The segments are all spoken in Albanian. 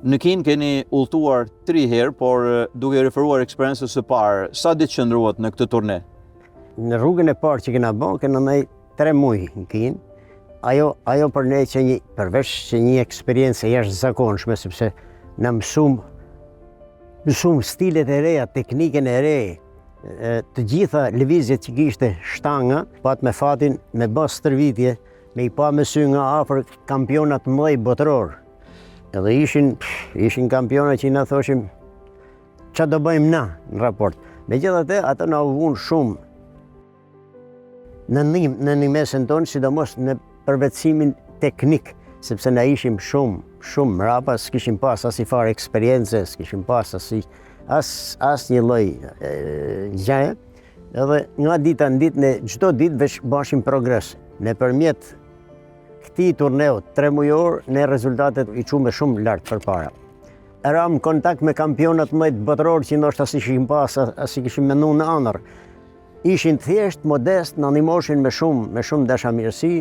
Në Kinë keni udhëtuar 3 herë, por duke referuar eksperiencës së parë, sa ditë qëndruat në këtë turne? Në rrugën e parë që kena bërë, kena ndaj 3 muaj në Kinë. Ajo për ne që përveç që një eksperiencë jashtëzakonshme, sepse na mësum stilet e reja, teknikën e re, të gjitha lëvizjet që kishte shtanga, pat me fatin me bë stërvitje, me I pa me sy nga afër kampionat mëdhej botëror. Edhe ishin kampionat që na thoshim ç'a do bëjmë na në raport. Megjithatë, ato na u vun shumë në një mesën tonë, sidomos në përvetësimin teknik, sepse na ishim shumë mrapa, s'kishim pas as I fare eksperiencë, s'kishim pas as një lloj gjaje. Edhe nga dita në ditë, ne çdo ditë veç bashim progres. Nëpërmjet këtij turneu 3 mujor, ne rezultatet I qume shumë lart përpara. Eram kontakt me kampionat mëdhenj botëror që ndoshta si kishim pas, as I kishim menduar në ëndër. Ishin thjesht, modest, në animoshin me shumë dashamirësi,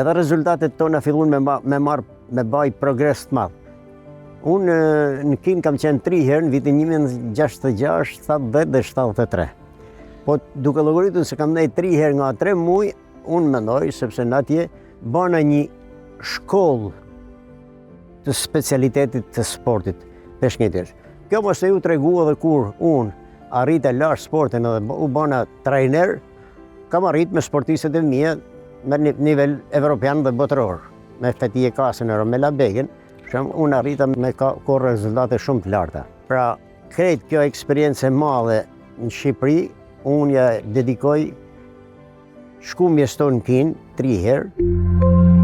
edhe rezultatet tona fillun me baj progres të madh. Unë në Kinë kam qenë 3 herë në vitin 1966, 70 dhe 73. Po duke llogaritur se kam ndej 3 herë nga 3 muaj, unë mendoj sepse në atje bëna një shkollë të specialitetit të sportit peshkëngjetësh. Kjo mos e ju tregua edhe kur unë arrita lash sportin edhe u bëna trajner, kam arrit me sportistët e mia me nivel evropian dhe botëror. Me Fetije Kasën e Romela Begën, unë arrita me korë rezultate shumë të larta. Pra, krejt kjo eksperiencë e madhe në Shqipëri, unë ja dedikoj shkumjes tonë në Kinë 3 herë.